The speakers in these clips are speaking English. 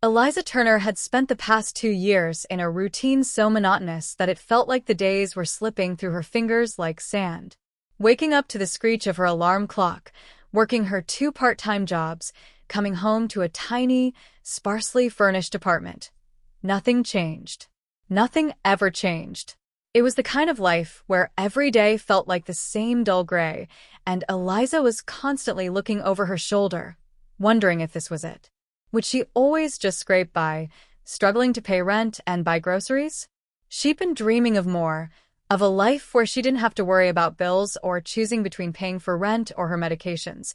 Eliza Turner had spent the past 2 years in a routine so monotonous that it felt like the days were slipping through her fingers like sand. Waking up to the screech of her alarm clock, working her 2 part-time jobs, coming home to a tiny, sparsely furnished apartment. Nothing changed. Nothing ever changed. It was the kind of life where every day felt like the same dull gray, and Eliza was constantly looking over her shoulder, wondering if this was it. Would she always just scrape by, struggling to pay rent and buy groceries? She'd been dreaming of more, of a life where she didn't have to worry about bills or choosing between paying for rent or her medications.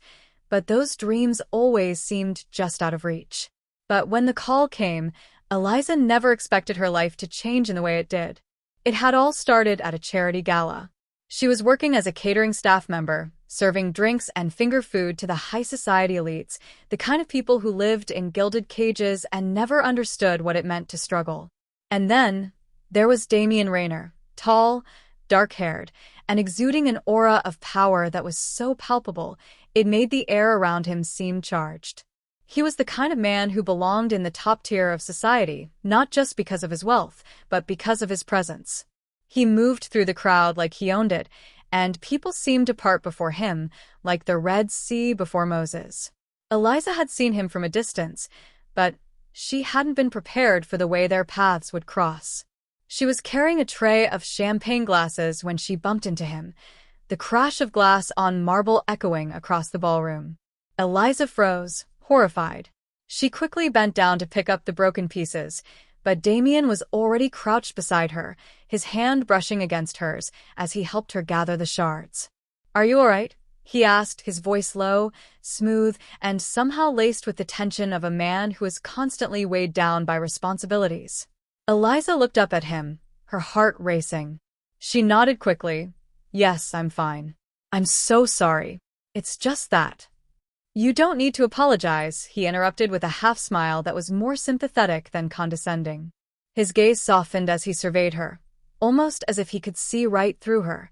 But those dreams always seemed just out of reach. But when the call came, Eliza never expected her life to change in the way it did. It had all started at a charity gala. She was working as a catering staff member, serving drinks and finger food to the high society elites, the kind of people who lived in gilded cages and never understood what it meant to struggle. And then, there was Damien Raynor, tall, dark-haired, and exuding an aura of power that was so palpable, it made the air around him seem charged. He was the kind of man who belonged in the top tier of society, not just because of his wealth, but because of his presence. He moved through the crowd like he owned it, and people seemed to part before him, like the Red Sea before Moses. Eliza had seen him from a distance, but she hadn't been prepared for the way their paths would cross. She was carrying a tray of champagne glasses when she bumped into him, the crash of glass on marble echoing across the ballroom. Eliza froze, horrified. She quickly bent down to pick up the broken pieces, but Damien was already crouched beside her, his hand brushing against hers as he helped her gather the shards. "Are you all right?" he asked, his voice low, smooth, and somehow laced with the tension of a man who is constantly weighed down by responsibilities. Eliza looked up at him, her heart racing. She nodded quickly. "Yes, I'm fine. I'm so sorry. It's just that." "You don't need to apologize," he interrupted with a half-smile that was more sympathetic than condescending. His gaze softened as he surveyed her, almost as if he could see right through her,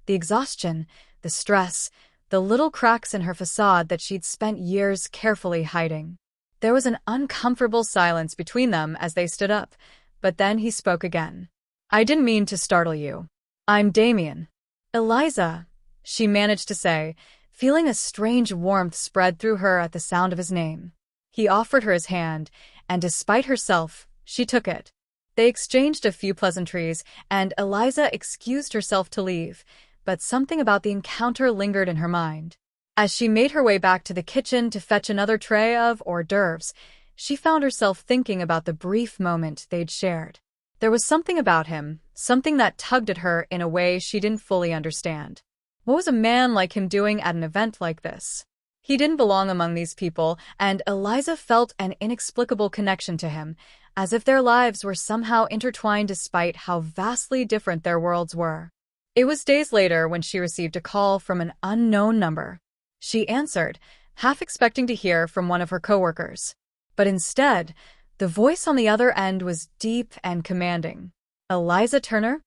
the exhaustion, the stress, the little cracks in her facade that she'd spent years carefully hiding. There was an uncomfortable silence between them as they stood up, but then he spoke again. "I didn't mean to startle you. I'm Damien." "Eliza," she managed to say, feeling a strange warmth spread through her at the sound of his name. He offered her his hand, and despite herself, she took it. They exchanged a few pleasantries, and Eliza excused herself to leave, but something about the encounter lingered in her mind. As she made her way back to the kitchen to fetch another tray of hors d'oeuvres, she found herself thinking about the brief moment they'd shared. There was something about him, something that tugged at her in a way she didn't fully understand. What was a man like him doing at an event like this? He didn't belong among these people, and Eliza felt an inexplicable connection to him, as if their lives were somehow intertwined despite how vastly different their worlds were. It was days later when she received a call from an unknown number. She answered, half expecting to hear from one of her coworkers. But instead, the voice on the other end was deep and commanding. "Eliza Turner?"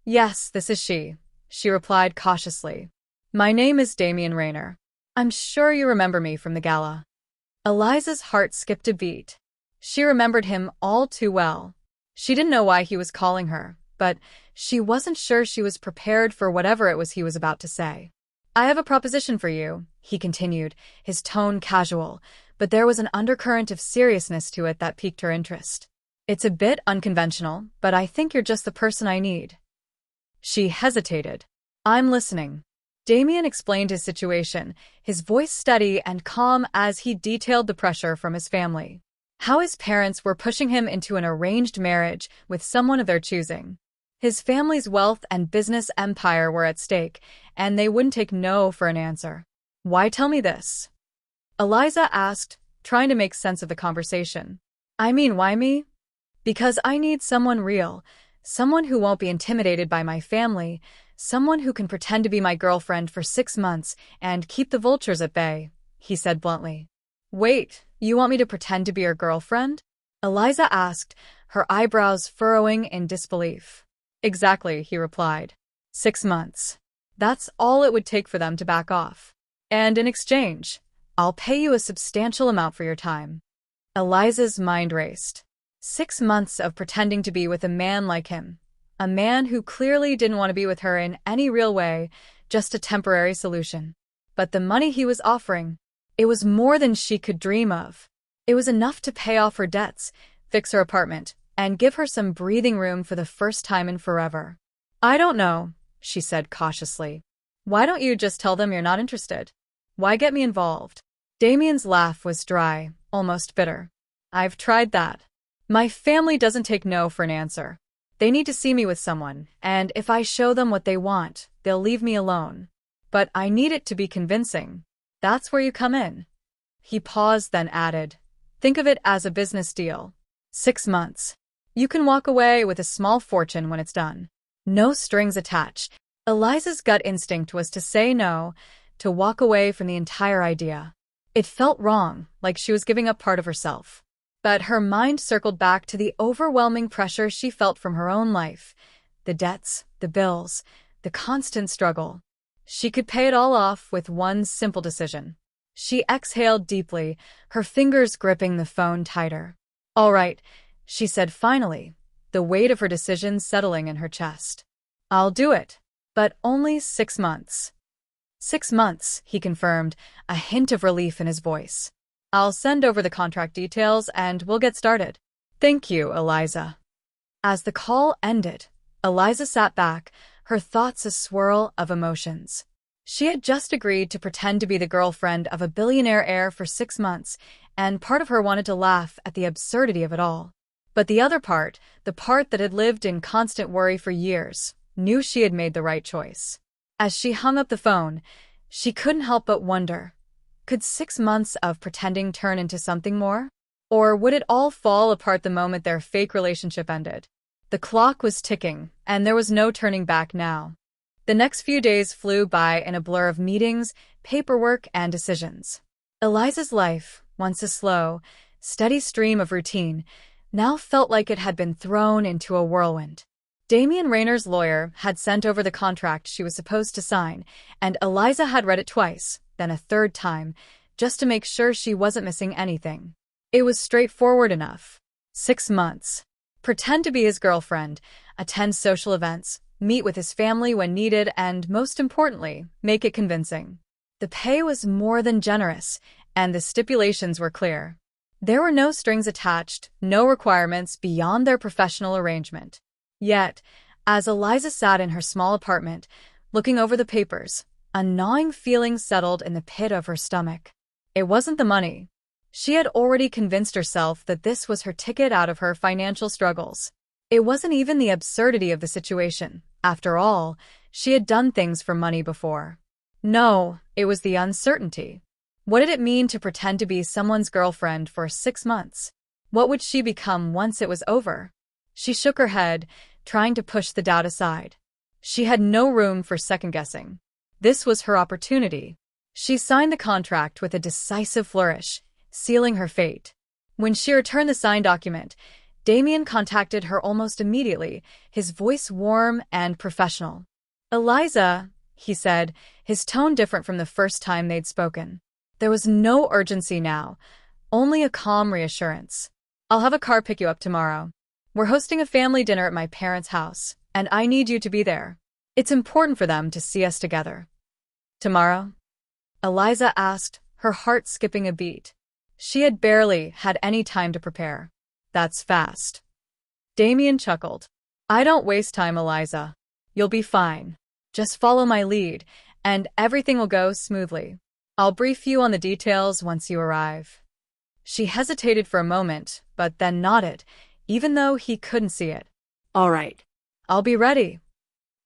"Yes, this is she," she replied cautiously. "My name is Damien Raynor. I'm sure you remember me from the gala." Eliza's heart skipped a beat. She remembered him all too well. She didn't know why he was calling her, but she wasn't sure she was prepared for whatever it was he was about to say. "I have a proposition for you," he continued, his tone casual, but there was an undercurrent of seriousness to it that piqued her interest. "It's a bit unconventional, but I think you're just the person I need." She hesitated. "I'm listening." Damien explained his situation, his voice steady and calm as he detailed the pressure from his family. How his parents were pushing him into an arranged marriage with someone of their choosing. His family's wealth and business empire were at stake, and they wouldn't take no for an answer. "Why tell me this?" Eliza asked, trying to make sense of the conversation. "I mean, why me? Because I need someone real, someone who won't be intimidated by my family, someone who can pretend to be my girlfriend for 6 months and keep the vultures at bay," he said bluntly. "Wait, you want me to pretend to be your girlfriend?" Eliza asked, her eyebrows furrowing in disbelief. "Exactly," he replied. 6 months. That's all it would take for them to back off. And in exchange, I'll pay you a substantial amount for your time." Eliza's mind raced. 6 months of pretending to be with a man like him. A man who clearly didn't want to be with her in any real way, just a temporary solution. But the money he was offering, it was more than she could dream of. It was enough to pay off her debts, fix her apartment, and give her some breathing room for the first time in forever. "I don't know," she said cautiously. "Why don't you just tell them you're not interested? Why get me involved?" Damien's laugh was dry, almost bitter. "I've tried that. My family doesn't take no for an answer. They need to see me with someone, and if I show them what they want, they'll leave me alone. But I need it to be convincing. That's where you come in." He paused, then added, "Think of it as a business deal. 6 months. You can walk away with a small fortune when it's done. No strings attached." Eliza's gut instinct was to say no, to walk away from the entire idea. It felt wrong, like she was giving up part of herself. But her mind circled back to the overwhelming pressure she felt from her own life. The debts, the bills, the constant struggle. She could pay it all off with one simple decision. She exhaled deeply, her fingers gripping the phone tighter. "All right," she said finally, the weight of her decision settling in her chest. "I'll do it. But only 6 months." 6 months, he confirmed, a hint of relief in his voice. "I'll send over the contract details and we'll get started." "Thank you, Eliza." As the call ended, Eliza sat back, her thoughts a swirl of emotions. She had just agreed to pretend to be the girlfriend of a billionaire heir for 6 months, and part of her wanted to laugh at the absurdity of it all. But the other part, the part that had lived in constant worry for years, knew she had made the right choice. As she hung up the phone, she couldn't help but wonder, could 6 months of pretending turn into something more? Or would it all fall apart the moment their fake relationship ended? The clock was ticking, and there was no turning back now. The next few days flew by in a blur of meetings, paperwork, and decisions. Eliza's life, once a slow, steady stream of routine, now felt like it had been thrown into a whirlwind. Damien Rayner's lawyer had sent over the contract she was supposed to sign, and Eliza had read it twice, then a third time, just to make sure she wasn't missing anything. It was straightforward enough. 6 months. Pretend to be his girlfriend, attend social events, meet with his family when needed, and, most importantly, make it convincing. The pay was more than generous, and the stipulations were clear. There were no strings attached, no requirements beyond their professional arrangement. Yet, as Eliza sat in her small apartment, looking over the papers, a gnawing feeling settled in the pit of her stomach. It wasn't the money. She had already convinced herself that this was her ticket out of her financial struggles. It wasn't even the absurdity of the situation. After all, she had done things for money before. No, it was the uncertainty. What did it mean to pretend to be someone's girlfriend for 6 months? What would she become once it was over? She shook her head, trying to push the doubt aside. She had no room for second-guessing. This was her opportunity. She signed the contract with a decisive flourish, sealing her fate. When she returned the signed document, Damien contacted her almost immediately, his voice warm and professional. "Eliza," he said, his tone different from the first time they'd spoken. There was no urgency now, only a calm reassurance. "I'll have a car pick you up tomorrow. We're hosting a family dinner at my parents' house, and I need you to be there. It's important for them to see us together." "Tomorrow?" Eliza asked, her heart skipping a beat. She had barely had any time to prepare. "That's fast." Damien chuckled. "I don't waste time, Eliza. You'll be fine. Just follow my lead, and everything will go smoothly. I'll brief you on the details once you arrive." She hesitated for a moment, but then nodded, even though he couldn't see it. "All right. I'll be ready."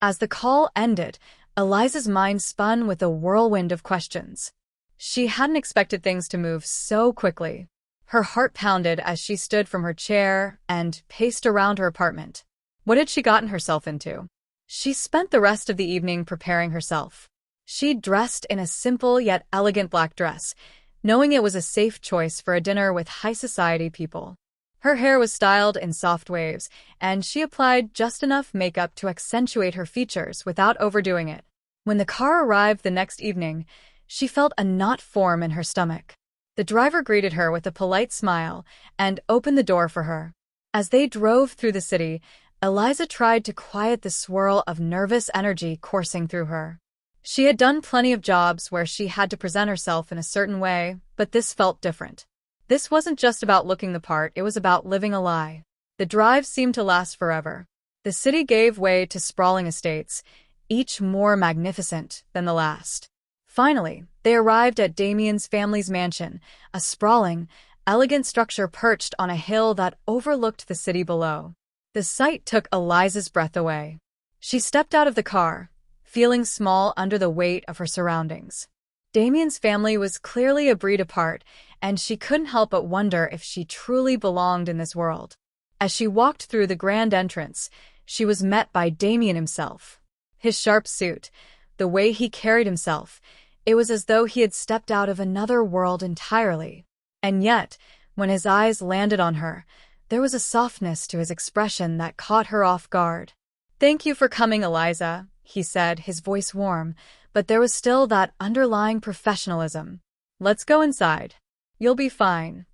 As the call ended, Eliza's mind spun with a whirlwind of questions. She hadn't expected things to move so quickly. Her heart pounded as she stood from her chair and paced around her apartment. What had she gotten herself into? She spent the rest of the evening preparing herself. She dressed in a simple yet elegant black dress, knowing it was a safe choice for a dinner with high society people. Her hair was styled in soft waves, and she applied just enough makeup to accentuate her features without overdoing it. When the car arrived the next evening, she felt a knot form in her stomach. The driver greeted her with a polite smile and opened the door for her. As they drove through the city, Eliza tried to quiet the swirl of nervous energy coursing through her. She had done plenty of jobs where she had to present herself in a certain way, but this felt different. This wasn't just about looking the part, it was about living a lie. The drive seemed to last forever. The city gave way to sprawling estates, each more magnificent than the last. Finally, they arrived at Damien's family's mansion, a sprawling, elegant structure perched on a hill that overlooked the city below. The sight took Eliza's breath away. She stepped out of the car, feeling small under the weight of her surroundings. Damien's family was clearly a breed apart, and she couldn't help but wonder if she truly belonged in this world. As she walked through the grand entrance, she was met by Damien himself. His sharp suit, the way he carried himself, it was as though he had stepped out of another world entirely. And yet, when his eyes landed on her, there was a softness to his expression that caught her off guard. "Thank you for coming, Eliza," he said, his voice warm, but there was still that underlying professionalism. "Let's go inside. You'll be fine."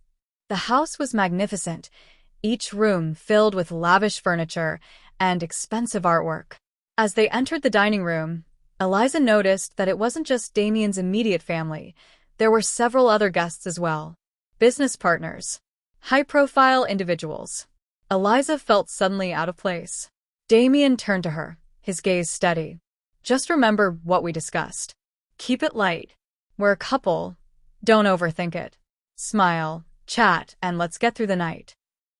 The house was magnificent, each room filled with lavish furniture and expensive artwork. As they entered the dining room, Eliza noticed that it wasn't just Damien's immediate family. There were several other guests as well. Business partners. High-profile individuals. Eliza felt suddenly out of place. Damien turned to her, his gaze steady. "Just remember what we discussed. Keep it light. We're a couple. Don't overthink it. Smile, chat, and let's get through the night."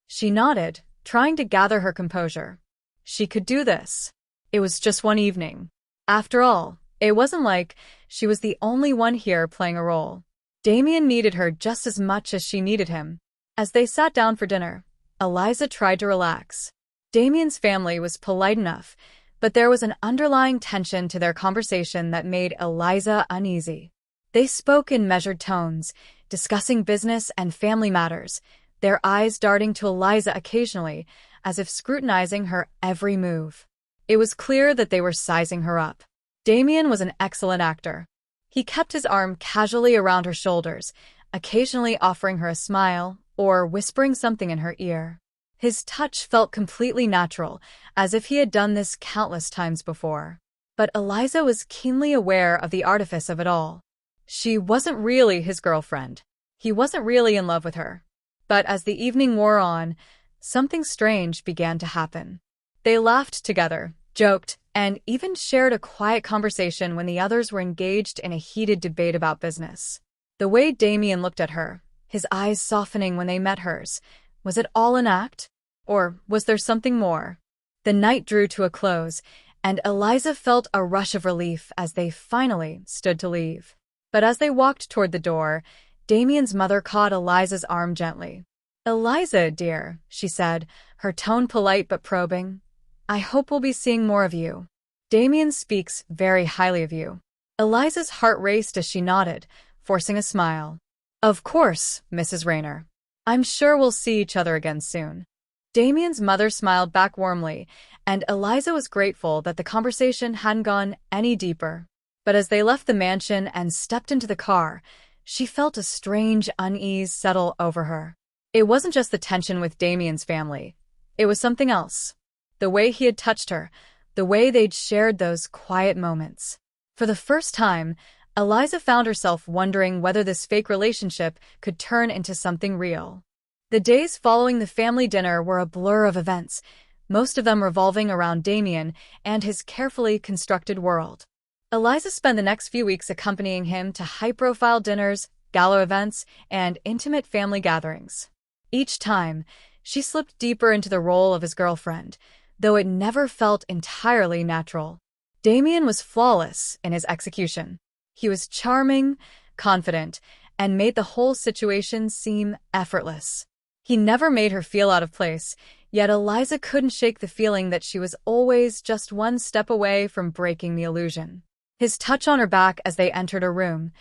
She nodded, trying to gather her composure. She could do this. It was just one evening. After all, it wasn't like she was the only one here playing a role. Damien needed her just as much as she needed him. As they sat down for dinner, Eliza tried to relax. Damien's family was polite enough, but there was an underlying tension to their conversation that made Eliza uneasy. They spoke in measured tones, discussing business and family matters, their eyes darting to Eliza occasionally, as if scrutinizing her every move. It was clear that they were sizing her up. Damien was an excellent actor. He kept his arm casually around her shoulders, occasionally offering her a smile or whispering something in her ear. His touch felt completely natural, as if he had done this countless times before. But Eliza was keenly aware of the artifice of it all. She wasn't really his girlfriend. He wasn't really in love with her. But as the evening wore on, something strange began to happen. They laughed together, joked, and even shared a quiet conversation when the others were engaged in a heated debate about business. The way Damien looked at her, his eyes softening when they met hers, was it all an act? Or was there something more? The night drew to a close, and Eliza felt a rush of relief as they finally stood to leave. But as they walked toward the door, Damien's mother caught Eliza's arm gently. "Eliza, dear," she said, her tone polite but probing, "I hope we'll be seeing more of you. Damien speaks very highly of you." Eliza's heart raced as she nodded, forcing a smile. "Of course, Mrs. Rayner. I'm sure we'll see each other again soon." Damien's mother smiled back warmly, and Eliza was grateful that the conversation hadn't gone any deeper. But as they left the mansion and stepped into the car, she felt a strange unease settle over her. It wasn't just the tension with Damien's family. It was something else. The way he had touched her, the way they'd shared those quiet moments. For the first time, Eliza found herself wondering whether this fake relationship could turn into something real. The days following the family dinner were a blur of events, most of them revolving around Damien and his carefully constructed world. Eliza spent the next few weeks accompanying him to high-profile dinners, gala events, and intimate family gatherings. Each time, she slipped deeper into the role of his girlfriend, though it never felt entirely natural. Damien was flawless in his execution. He was charming, confident, and made the whole situation seem effortless. He never made her feel out of place, yet Eliza couldn't shake the feeling that she was always just one step away from breaking the illusion. His touch on her back as they entered a room,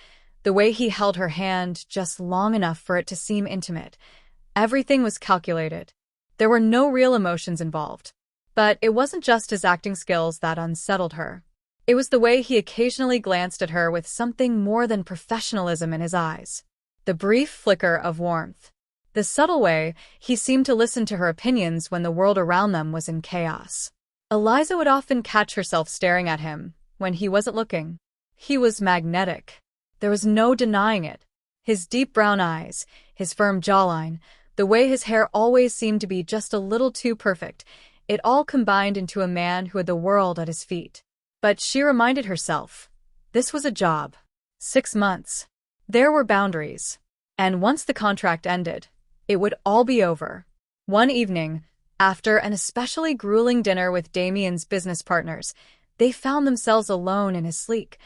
the way he held her hand just long enough for it to seem intimate, everything was calculated. There were no real emotions involved. But it wasn't just his acting skills that unsettled her. It was the way he occasionally glanced at her with something more than professionalism in his eyes. the brief flicker of warmth. The subtle way he seemed to listen to her opinions when the world around them was in chaos. Eliza would often catch herself staring at him when he wasn't looking. He was magnetic. There was no denying it. His deep brown eyes, his firm jawline, the way his hair always seemed to be just a little too perfect, it all combined into a man who had the world at his feet. But she reminded herself, this was a job. 6 months. There were boundaries. And once the contract ended, it would all be over. One evening, after an especially grueling dinner with Damien's business partners, they found themselves alone in his sleek,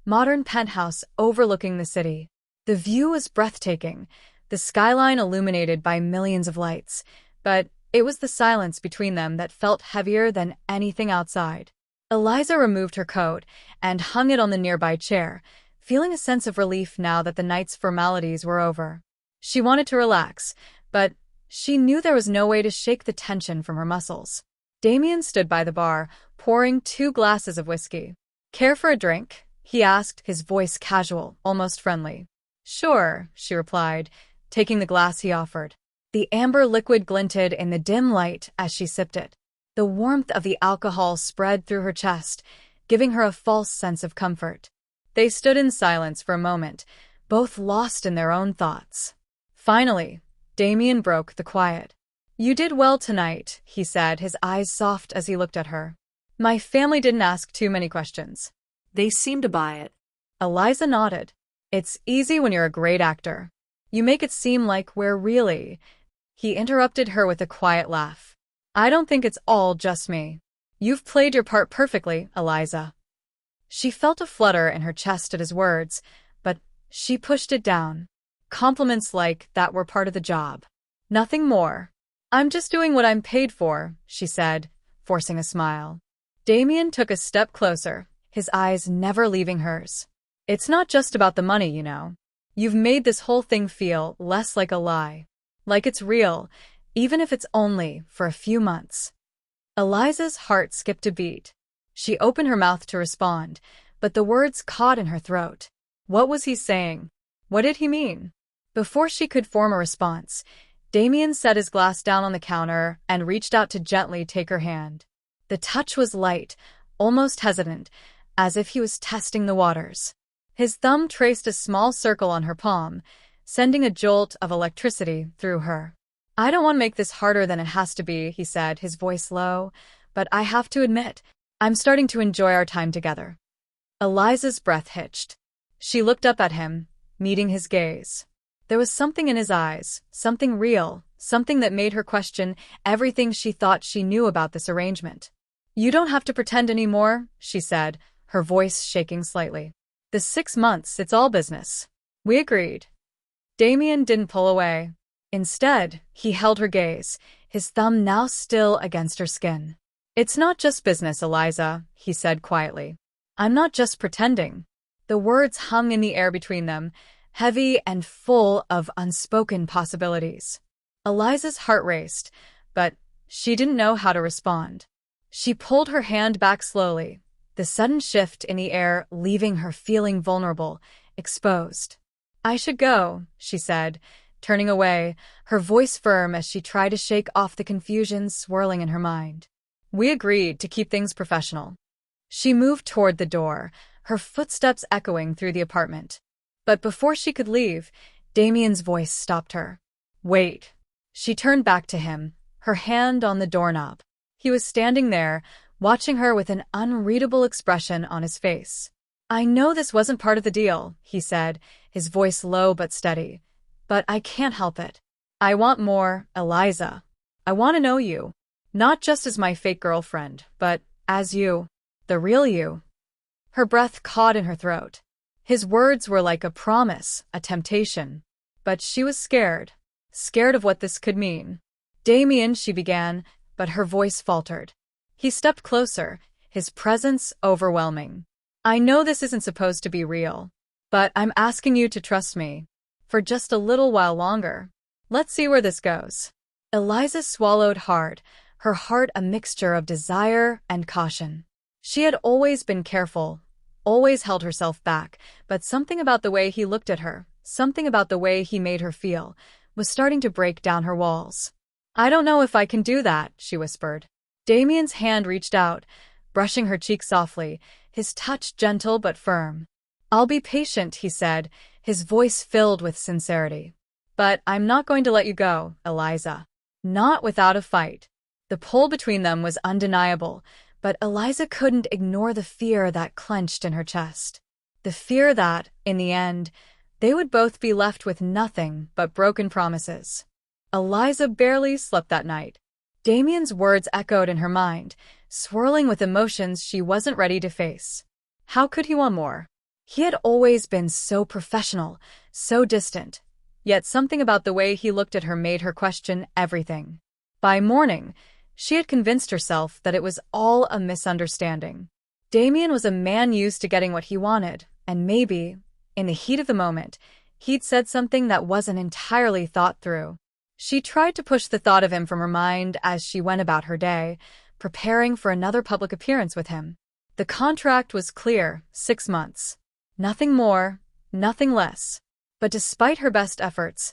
modern penthouse overlooking the city. The view was breathtaking, the skyline illuminated by millions of lights, but it was the silence between them that felt heavier than anything outside. Eliza removed her coat and hung it on the nearby chair, feeling a sense of relief now that the night's formalities were over. She wanted to relax, but she knew there was no way to shake the tension from her muscles. Damien stood by the bar, pouring 2 glasses of whiskey. "Care for a drink?" he asked, his voice casual, almost friendly. "Sure," she replied, taking the glass he offered. The amber liquid glinted in the dim light as she sipped it. The warmth of the alcohol spread through her chest, giving her a false sense of comfort. They stood in silence for a moment, both lost in their own thoughts. Finally, Damien broke the quiet. "You did well tonight," he said, his eyes soft as he looked at her. "My family didn't ask too many questions." They seemed to buy it. Eliza nodded. "It's easy when you're a great actor. You make it seem like we're really—" He interrupted her with a quiet laugh. "I don't think it's all just me. You've played your part perfectly, Eliza." She felt a flutter in her chest at his words, but she pushed it down. Compliments like that were part of the job. Nothing more. "I'm just doing what I'm paid for," she said, forcing a smile. Damien took a step closer, his eyes never leaving hers. "It's not just about the money, you know. You've made this whole thing feel less like a lie. Like it's real, even if it's only for a few months." Eliza's heart skipped a beat. She opened her mouth to respond, but the words caught in her throat. What was he saying? What did he mean? Before she could form a response, Damien set his glass down on the counter and reached out to gently take her hand. The touch was light, almost hesitant, as if he was testing the waters. His thumb traced a small circle on her palm, sending a jolt of electricity through her. "I don't want to make this harder than it has to be," he said, his voice low, "but I have to admit, I'm starting to enjoy our time together." Eliza's breath hitched. She looked up at him, meeting his gaze. There was something in his eyes, something real, something that made her question everything she thought she knew about this arrangement. "You don't have to pretend anymore," she said, her voice shaking slightly. "The 6 months, it's all business." We agreed. Damien didn't pull away. Instead, he held her gaze, his thumb now still against her skin. "It's not just business, Eliza," he said quietly. "I'm not just pretending." The words hung in the air between them, heavy and full of unspoken possibilities. Eliza's heart raced, but she didn't know how to respond. She pulled her hand back slowly, the sudden shift in the air leaving her feeling vulnerable, exposed. "I should go," she said, turning away, her voice firm as she tried to shake off the confusion swirling in her mind. We agreed to keep things professional. She moved toward the door, her footsteps echoing through the apartment. But before she could leave, Damien's voice stopped her. "Wait." She turned back to him, her hand on the doorknob. He was standing there, watching her with an unreadable expression on his face. "I know this wasn't part of the deal," he said, his voice low but steady. "But I can't help it. I want more, Eliza. I want to know you. Not just as my fake girlfriend, but as you. The real you." Her breath caught in her throat. His words were like a promise, a temptation. But she was scared. Scared of what this could mean. "Damien," she began, but her voice faltered. He stepped closer, his presence overwhelming. "I know this isn't supposed to be real, but I'm asking you to trust me. For just a little while longer. Let's see where this goes." Eliza swallowed hard, her heart a mixture of desire and caution. She had always been careful, always held herself back, but something about the way he looked at her, Something about the way he made her feel was starting to break down her walls. "I don't know if I can do that," she whispered. Damien's hand reached out, brushing her cheek softly, his touch gentle but firm. "I'll be patient," he said, his voice filled with sincerity. "But I'm not going to let you go, Eliza. Not without a fight." The pull between them was undeniable, but Eliza couldn't ignore the fear that clenched in her chest. The fear that, in the end, they would both be left with nothing but broken promises. Eliza barely slept that night. Damien's words echoed in her mind, swirling with emotions she wasn't ready to face. How could he want more? He had always been so professional, so distant, yet something about the way he looked at her made her question everything. By morning, she had convinced herself that it was all a misunderstanding. Damien was a man used to getting what he wanted, and maybe, in the heat of the moment, he'd said something that wasn't entirely thought through. She tried to push the thought of him from her mind as she went about her day, preparing for another public appearance with him. The contract was clear, 6 months. Nothing more, nothing less. But despite her best efforts,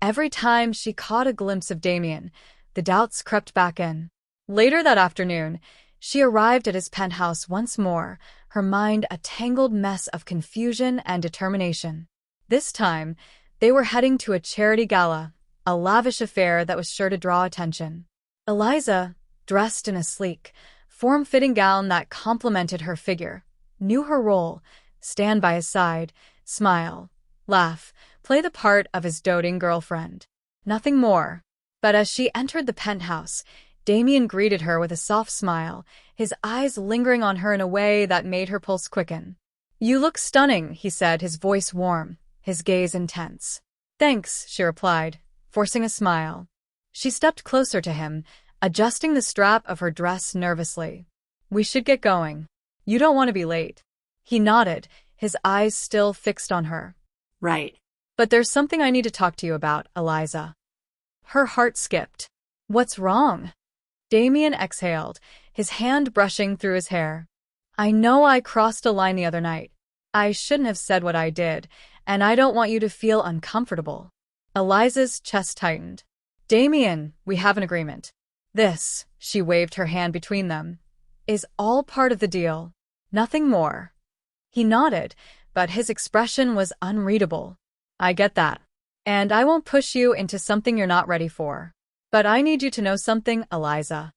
every time she caught a glimpse of Damien, the doubts crept back in. Later that afternoon, she arrived at his penthouse once more, her mind a tangled mess of confusion and determination. This time, they were heading to a charity gala, a lavish affair that was sure to draw attention. Eliza, dressed in a sleek, form-fitting gown that complemented her figure, knew her role: stand by his side, smile, laugh, play the part of his doting girlfriend. Nothing more. But as she entered the penthouse, Damien greeted her with a soft smile, his eyes lingering on her in a way that made her pulse quicken. "You look stunning," he said, his voice warm, his gaze intense. "Thanks," she replied, forcing a smile. She stepped closer to him, adjusting the strap of her dress nervously. "We should get going. You don't want to be late." He nodded, his eyes still fixed on her. "Right. "But there's something I need to talk to you about, Eliza." Her heart skipped. "What's wrong?" Damien exhaled, his hand brushing through his hair. "I know I crossed a line the other night. I shouldn't have said what I did, and I don't want you to feel uncomfortable." Eliza's chest tightened. "Damien, we have an agreement. This," she waved her hand between them, "is all part of the deal. Nothing more." He nodded, but his expression was unreadable. "I get that. And I won't push you into something you're not ready for. But I need you to know something, Eliza."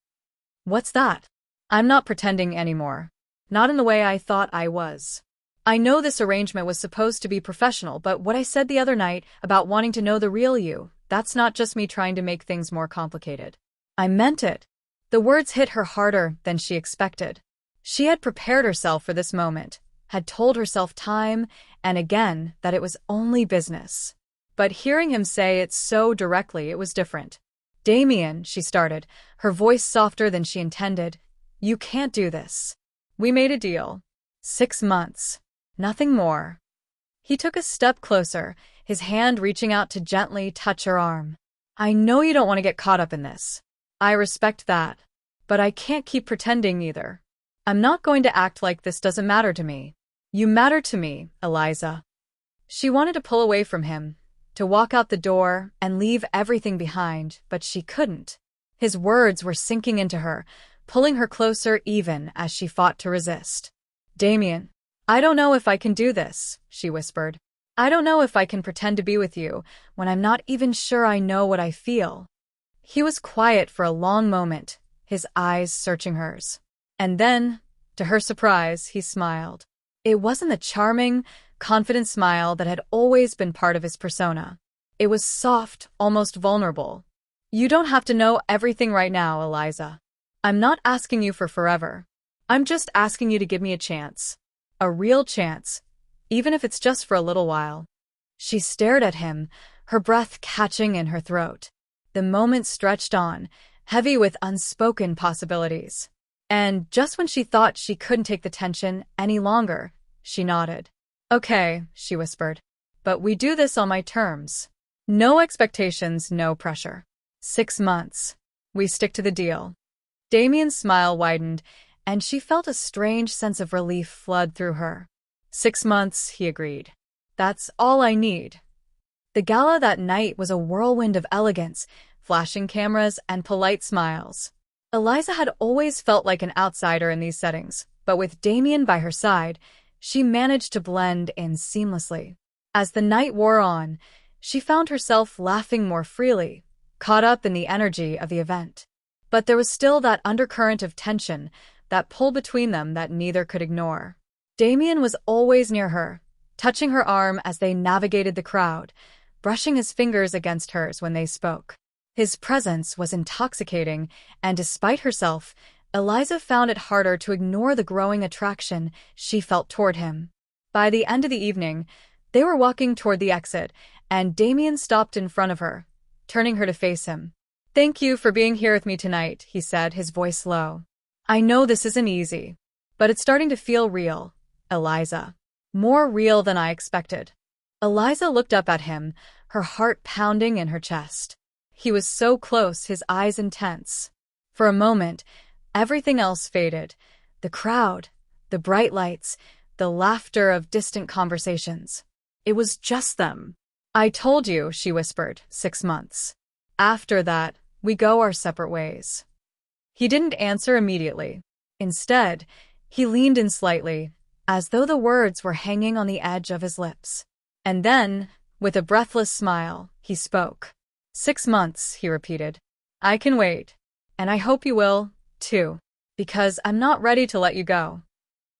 "What's that?" "I'm not pretending anymore. Not in the way I thought I was. I know this arrangement was supposed to be professional, but what I said the other night about wanting to know the real you, that's not just me trying to make things more complicated. I meant it." The words hit her harder than she expected. She had prepared herself for this moment, had told herself time and again that it was only business. But hearing him say it so directly, it was different. "Damien," she started, her voice softer than she intended, "you can't do this. We made a deal. 6 months. Nothing more." He took a step closer, his hand reaching out to gently touch her arm. "I know you don't want to get caught up in this. I respect that. But I can't keep pretending either. I'm not going to act like this doesn't matter to me. You matter to me, Eliza." She wanted to pull away from him, to walk out the door and leave everything behind, but she couldn't. His words were sinking into her, pulling her closer even as she fought to resist. "Damien, I don't know if I can do this," she whispered. "I don't know if I can pretend to be with you when I'm not even sure I know what I feel." He was quiet for a long moment, his eyes searching hers. And then, to her surprise, he smiled. It wasn't the charming, confident smile that had always been part of his persona. It was soft, almost vulnerable. "You don't have to know everything right now, Eliza. I'm not asking you for forever. I'm just asking you to give me a chance. A real chance, even if it's just for a little while." She stared at him, her breath catching in her throat. The moment stretched on, heavy with unspoken possibilities. And just when she thought she couldn't take the tension any longer, she nodded. "Okay," she whispered. "But we do this on my terms. No expectations, no pressure. 6 months. We stick to the deal." Damien's smile widened, and she felt a strange sense of relief flood through her. 6 months, he agreed. "That's all I need. The gala that night was a whirlwind of elegance, flashing cameras, and polite smiles. Eliza had always felt like an outsider in these settings, but with Damien by her side, she managed to blend in seamlessly. As the night wore on, she found herself laughing more freely, caught up in the energy of the event. But there was still that undercurrent of tension, that pull between them that neither could ignore. Damien was always near her, touching her arm as they navigated the crowd, brushing his fingers against hers when they spoke. His presence was intoxicating, and despite herself, Eliza found it harder to ignore the growing attraction she felt toward him. By the end of the evening, they were walking toward the exit, and Damien stopped in front of her, turning her to face him. "Thank you for being here with me tonight," he said, his voice low. "I know this isn't easy, but it's starting to feel real, Eliza. More real than I expected." Eliza looked up at him, her heart pounding in her chest. He was so close, his eyes intense. For a moment, everything else faded. The crowd, the bright lights, the laughter of distant conversations. It was just them. "I told you," she whispered, 6 months. "After that, we go our separate ways." He didn't answer immediately. Instead, he leaned in slightly, as though the words were hanging on the edge of his lips. And then, with a breathless smile, he spoke. "6 months," he repeated. "I can wait. And I hope you will, too. Because I'm not ready to let you go."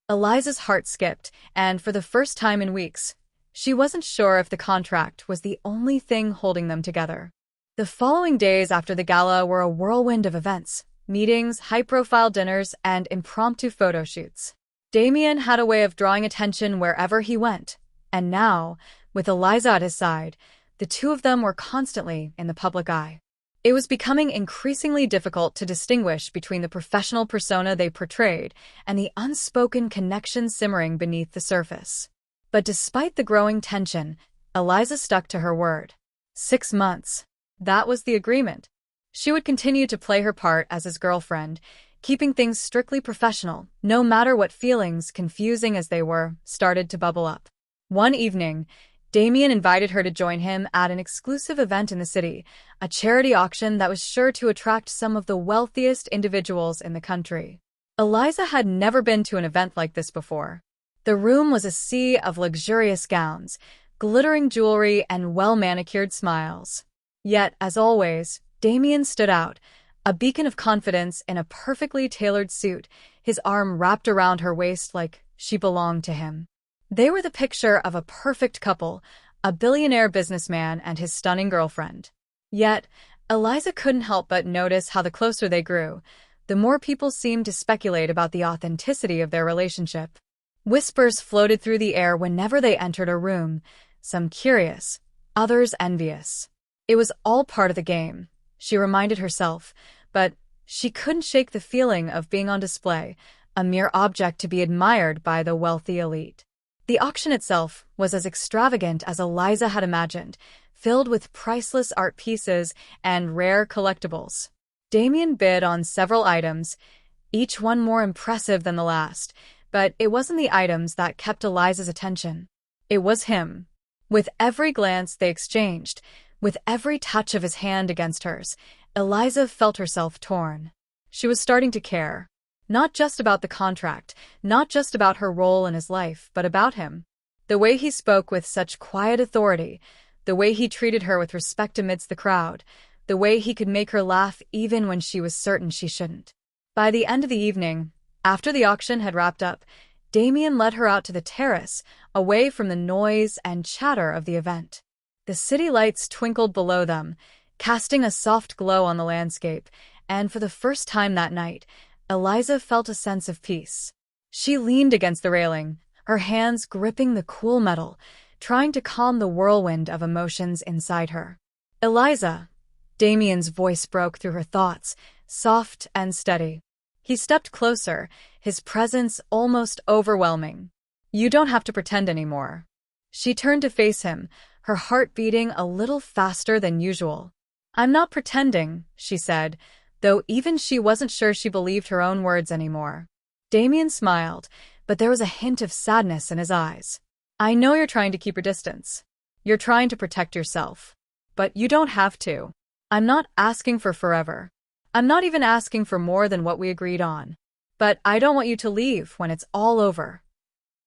Eliza's heart skipped, and for the first time in weeks, she wasn't sure if the contract was the only thing holding them together. The following days after the gala were a whirlwind of events, meetings, high-profile dinners, and impromptu photo shoots. Damien had a way of drawing attention wherever he went, and now, with Eliza at his side, the two of them were constantly in the public eye. It was becoming increasingly difficult to distinguish between the professional persona they portrayed and the unspoken connection simmering beneath the surface. But despite the growing tension, Eliza stuck to her word. 6 months. That was the agreement. She would continue to play her part as his girlfriend, keeping things strictly professional, no matter what feelings, confusing as they were, started to bubble up. One evening, Damien invited her to join him at an exclusive event in the city, a charity auction that was sure to attract some of the wealthiest individuals in the country. Eliza had never been to an event like this before. The room was a sea of luxurious gowns, glittering jewelry, and well-manicured smiles. Yet, as always, Damien stood out, a beacon of confidence in a perfectly tailored suit, his arm wrapped around her waist like she belonged to him. They were the picture of a perfect couple, a billionaire businessman and his stunning girlfriend. Yet, Eliza couldn't help but notice how the closer they grew, the more people seemed to speculate about the authenticity of their relationship. Whispers floated through the air whenever they entered a room, some curious, others envious. It was all part of the game, she reminded herself, but she couldn't shake the feeling of being on display, a mere object to be admired by the wealthy elite. The auction itself was as extravagant as Eliza had imagined, filled with priceless art pieces and rare collectibles. Damien bid on several items, each one more impressive than the last, but it wasn't the items that kept Eliza's attention. It was him. With every glance they exchanged, with every touch of his hand against hers, Eliza felt herself torn. She was starting to care. Not just about the contract, not just about her role in his life, but about him. The way he spoke with such quiet authority, the way he treated her with respect amidst the crowd, the way he could make her laugh even when she was certain she shouldn't. By the end of the evening, after the auction had wrapped up, Damien led her out to the terrace, away from the noise and chatter of the event. The city lights twinkled below them, casting a soft glow on the landscape, and for the first time that night, Eliza felt a sense of peace. She leaned against the railing, her hands gripping the cool metal, trying to calm the whirlwind of emotions inside her. "Eliza," Damien's voice broke through her thoughts, soft and steady. He stepped closer, his presence almost overwhelming. "You don't have to pretend anymore." She turned to face him, her heart beating a little faster than usual. "I'm not pretending," she said, though even she wasn't sure she believed her own words anymore. Damien smiled, but there was a hint of sadness in his eyes. "I know you're trying to keep your distance. You're trying to protect yourself. But you don't have to. I'm not asking for forever. I'm not even asking for more than what we agreed on. But I don't want you to leave when it's all over."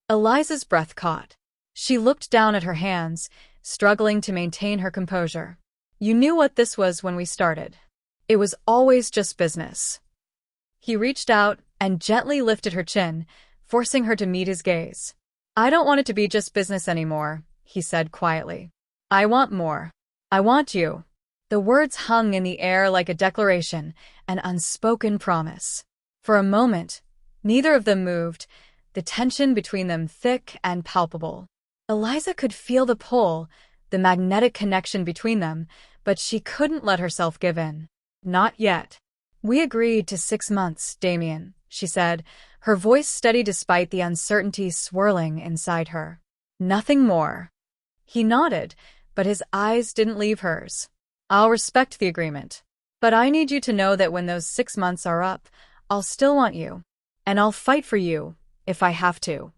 Eliza's breath caught. She looked down at her hands, struggling to maintain her composure. "You knew what this was when we started. It was always just business." He reached out and gently lifted her chin, forcing her to meet his gaze. "I don't want it to be just business anymore," he said quietly. "I want more. I want you." The words hung in the air like a declaration, an unspoken promise. For a moment, neither of them moved, the tension between them thick and palpable. Eliza could feel the pull, the magnetic connection between them, but she couldn't let herself give in. "Not yet." "We agreed to 6 months, Damien," she said, her voice steady despite the uncertainty swirling inside her. "Nothing more." He nodded, but his eyes didn't leave hers. "I'll respect the agreement. But I need you to know that when those 6 months are up, I'll still want you. And I'll fight for you, if I have to."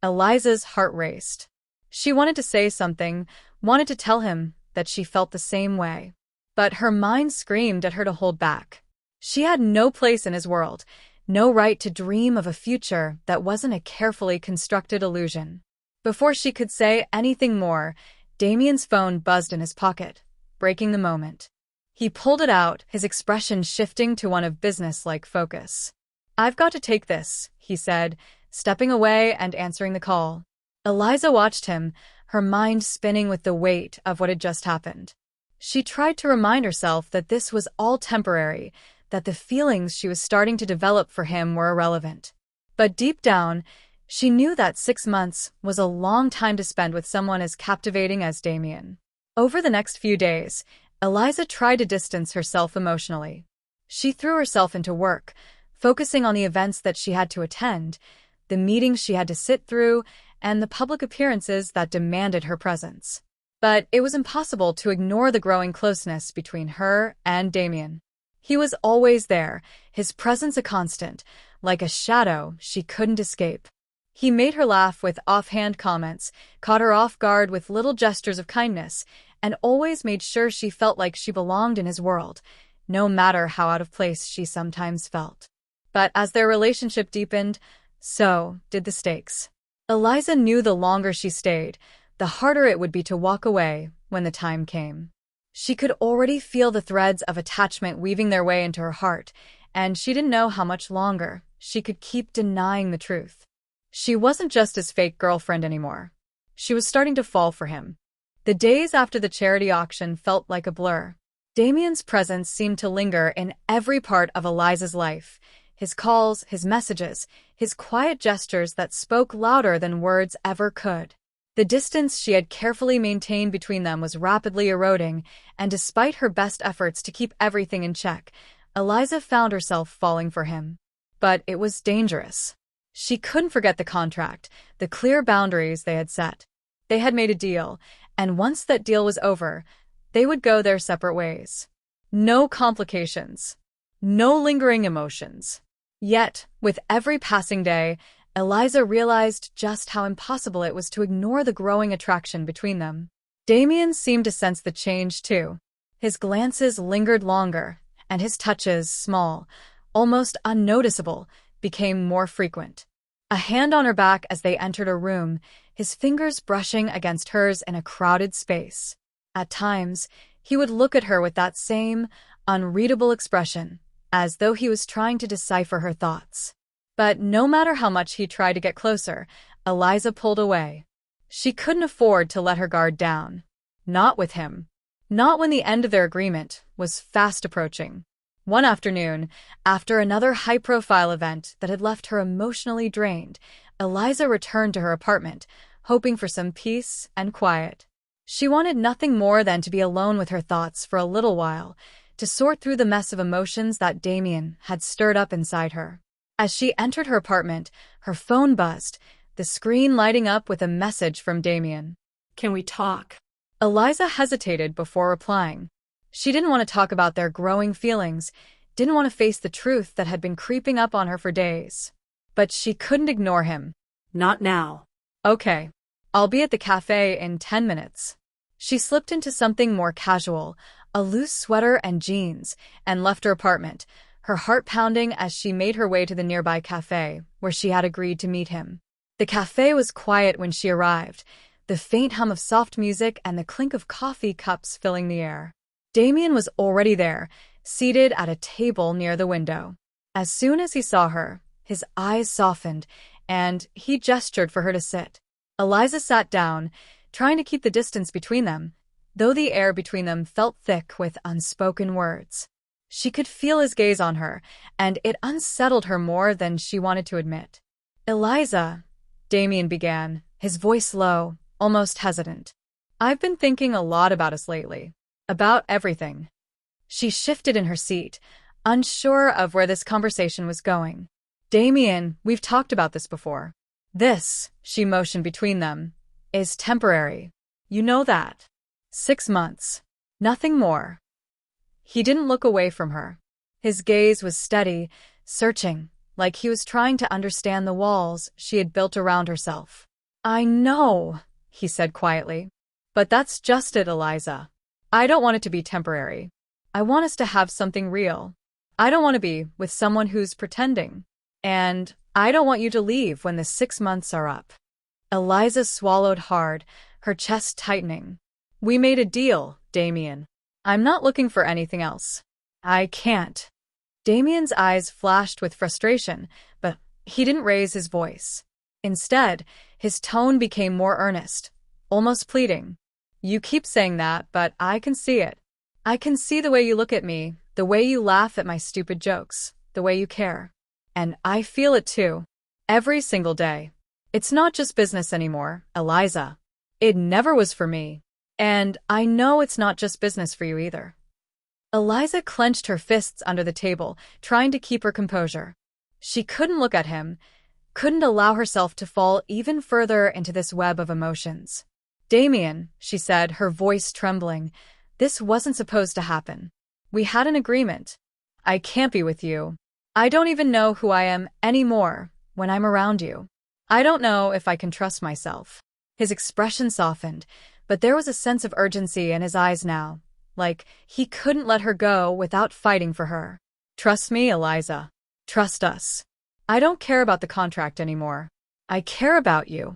Eliza's heart raced. She wanted to say something, wanted to tell him that she felt the same way. But her mind screamed at her to hold back. She had no place in his world, no right to dream of a future that wasn't a carefully constructed illusion. Before she could say anything more, Damien's phone buzzed in his pocket, breaking the moment. He pulled it out, his expression shifting to one of business-like focus. "I've got to take this," he said, stepping away and answering the call. Eliza watched him, her mind spinning with the weight of what had just happened. She tried to remind herself that this was all temporary, that the feelings she was starting to develop for him were irrelevant. But deep down, she knew that 6 months was a long time to spend with someone as captivating as Damien. Over the next few days, Eliza tried to distance herself emotionally. She threw herself into work, focusing on the events that she had to attend, the meetings she had to sit through, and the public appearances that demanded her presence. But it was impossible to ignore the growing closeness between her and Damien. He was always there, his presence a constant, like a shadow she couldn't escape. He made her laugh with offhand comments, caught her off guard with little gestures of kindness, and always made sure she felt like she belonged in his world, no matter how out of place she sometimes felt. But as their relationship deepened, so did the stakes. Eliza knew the longer she stayed, the harder it would be to walk away when the time came. She could already feel the threads of attachment weaving their way into her heart, and she didn't know how much longer she could keep denying the truth. She wasn't just his fake girlfriend anymore. She was starting to fall for him. The days after the charity auction felt like a blur. Damien's presence seemed to linger in every part of Eliza's life. His calls, his messages, his quiet gestures that spoke louder than words ever could. The distance she had carefully maintained between them was rapidly eroding, and despite her best efforts to keep everything in check, Eliza found herself falling for him. But it was dangerous. She couldn't forget the contract, the clear boundaries they had set. They had made a deal, and once that deal was over, they would go their separate ways. No complications. No lingering emotions. Yet, with every passing day, Eliza realized just how impossible it was to ignore the growing attraction between them. Damien seemed to sense the change, too. His glances lingered longer, and his touches, small, almost unnoticeable, became more frequent. A hand on her back as they entered a room, his fingers brushing against hers in a crowded space. At times, he would look at her with that same, unreadable expression, as though he was trying to decipher her thoughts. But no matter how much he tried to get closer, Eliza pulled away. She couldn't afford to let her guard down. Not with him. Not when the end of their agreement was fast approaching. One afternoon, after another high-profile event that had left her emotionally drained, Eliza returned to her apartment, hoping for some peace and quiet. She wanted nothing more than to be alone with her thoughts for a little while, to sort through the mess of emotions that Damien had stirred up inside her. As she entered her apartment, her phone buzzed, the screen lighting up with a message from Damien. "Can we talk?" Eliza hesitated before replying. She didn't want to talk about their growing feelings, didn't want to face the truth that had been creeping up on her for days. But she couldn't ignore him. "Not now." "Okay. I'll be at the cafe in 10 minutes. She slipped into something more casual, a loose sweater and jeans, and left her apartment, her heart pounding as she made her way to the nearby cafe, where she had agreed to meet him. The cafe was quiet when she arrived, the faint hum of soft music and the clink of coffee cups filling the air. Damien was already there, seated at a table near the window. As soon as he saw her, his eyes softened, and he gestured for her to sit. Eliza sat down, trying to keep the distance between them, though the air between them felt thick with unspoken words. She could feel his gaze on her, and it unsettled her more than she wanted to admit. "Eliza," Damien began, his voice low, almost hesitant. "I've been thinking a lot about us lately. About everything." She shifted in her seat, unsure of where this conversation was going. "Damien, we've talked about this before. This," she motioned between them, "is temporary. You know that. 6 months. Nothing more." He didn't look away from her. His gaze was steady, searching, like he was trying to understand the walls she had built around herself. "I know," he said quietly. "But that's just it, Eliza. I don't want it to be temporary. I want us to have something real. I don't want to be with someone who's pretending. And I don't want you to leave when the 6 months are up." Eliza swallowed hard, her chest tightening. "We made a deal, Damien. I'm not looking for anything else. I can't." Damien's eyes flashed with frustration, but he didn't raise his voice. Instead, his tone became more earnest, almost pleading. "You keep saying that, but I can see it. I can see the way you look at me, the way you laugh at my stupid jokes, the way you care. And I feel it too. Every single day. It's not just business anymore, Eliza. It never was for me. And I know it's not just business for you either." Eliza clenched her fists under the table, trying to keep her composure. She couldn't look at him, couldn't allow herself to fall even further into this web of emotions. "Damien," she said, her voice trembling, "this wasn't supposed to happen. We had an agreement. I can't be with you. I don't even know who I am anymore when I'm around you. I don't know if I can trust myself." His expression softened, but there was a sense of urgency in his eyes now, like he couldn't let her go without fighting for her. "Trust me, Eliza. Trust us. I don't care about the contract anymore. I care about you.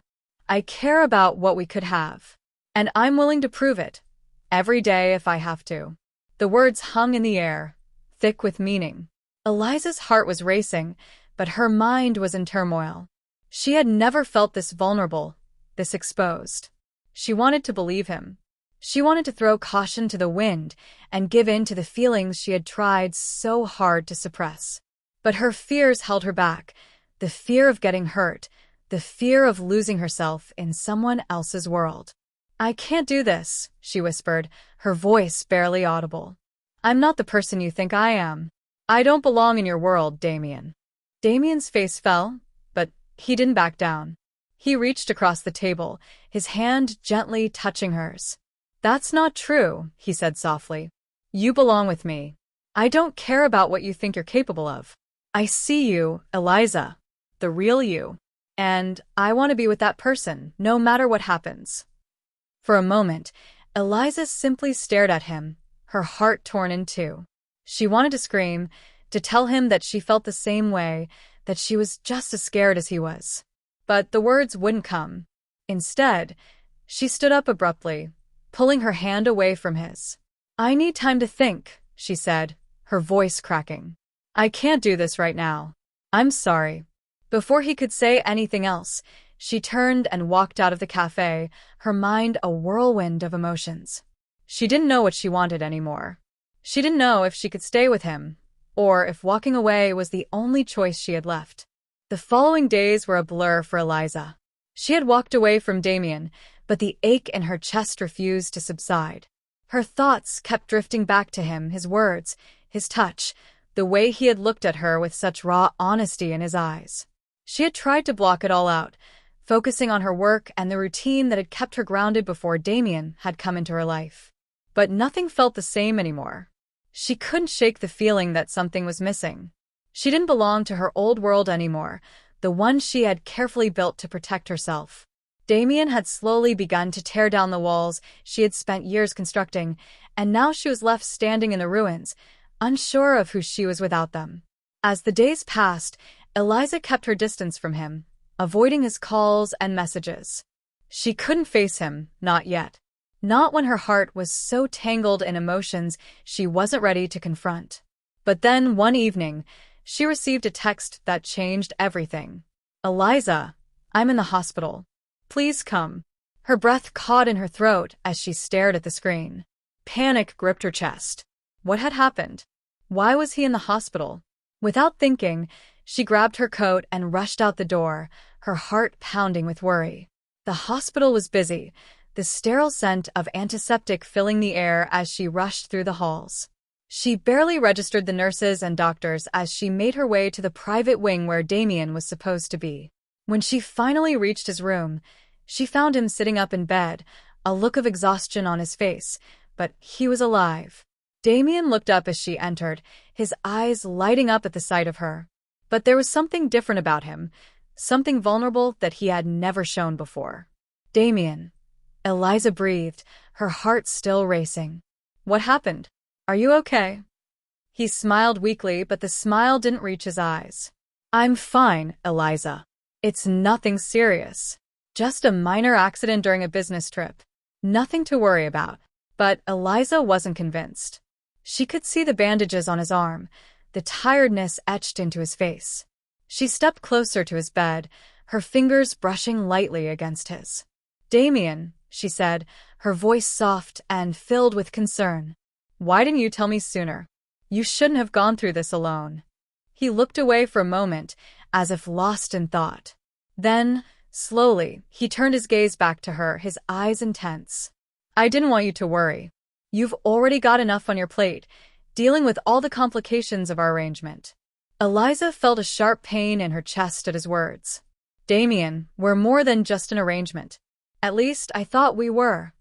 I care about what we could have. And I'm willing to prove it. Every day if I have to." The words hung in the air, thick with meaning. Eliza's heart was racing, but her mind was in turmoil. She had never felt this vulnerable, this exposed. She wanted to believe him. She wanted to throw caution to the wind and give in to the feelings she had tried so hard to suppress. But her fears held her back, the fear of getting hurt, the fear of losing herself in someone else's world. "I can't do this," she whispered, her voice barely audible. "I'm not the person you think I am. I don't belong in your world, Damien." Damien's face fell, but he didn't back down. He reached across the table, his hand gently touching hers. "That's not true," he said softly. "You belong with me. I don't care about what you think you're capable of. I see you, Eliza, the real you. And I want to be with that person, no matter what happens." For a moment, Eliza simply stared at him, her heart torn in two. She wanted to scream, to tell him that she felt the same way, that she was just as scared as he was. But the words wouldn't come. Instead, she stood up abruptly, pulling her hand away from his. "I need time to think," she said, her voice cracking. "I can't do this right now. I'm sorry." Before he could say anything else, she turned and walked out of the cafe, her mind a whirlwind of emotions. She didn't know what she wanted anymore. She didn't know if she could stay with him, or if walking away was the only choice she had left. The following days were a blur for Eliza. She had walked away from Damien, but the ache in her chest refused to subside. Her thoughts kept drifting back to him, his words, his touch, the way he had looked at her with such raw honesty in his eyes. She had tried to block it all out, focusing on her work and the routine that had kept her grounded before Damien had come into her life. But nothing felt the same anymore. She couldn't shake the feeling that something was missing. She didn't belong to her old world anymore, the one she had carefully built to protect herself. Damien had slowly begun to tear down the walls she had spent years constructing, and now she was left standing in the ruins, unsure of who she was without them. As the days passed, Eliza kept her distance from him, avoiding his calls and messages. She couldn't face him, not yet. Not when her heart was so tangled in emotions she wasn't ready to confront. But then, one evening, she received a text that changed everything. "Eliza, I'm in the hospital. Please come." Her breath caught in her throat as she stared at the screen. Panic gripped her chest. What had happened? Why was he in the hospital? Without thinking, she grabbed her coat and rushed out the door, her heart pounding with worry. The hospital was busy, the sterile scent of antiseptic filling the air as she rushed through the halls. She barely registered the nurses and doctors as she made her way to the private wing where Damien was supposed to be. When she finally reached his room, she found him sitting up in bed, a look of exhaustion on his face, but he was alive. Damien looked up as she entered, his eyes lighting up at the sight of her. But there was something different about him, something vulnerable that he had never shown before. "Damien." Eliza breathed, her heart still racing. "What happened? Are you okay?" He smiled weakly, but the smile didn't reach his eyes. "I'm fine, Eliza. It's nothing serious. Just a minor accident during a business trip. Nothing to worry about." But Eliza wasn't convinced. She could see the bandages on his arm, the tiredness etched into his face. She stepped closer to his bed, her fingers brushing lightly against his. "Damien," she said, her voice soft and filled with concern. "Why didn't you tell me sooner? You shouldn't have gone through this alone." He looked away for a moment, as if lost in thought. Then, slowly, he turned his gaze back to her, his eyes intense. "I didn't want you to worry. You've already got enough on your plate, dealing with all the complications of our arrangement." Eliza felt a sharp pain in her chest at his words. "Damien, we're more than just an arrangement. At least, I thought we were."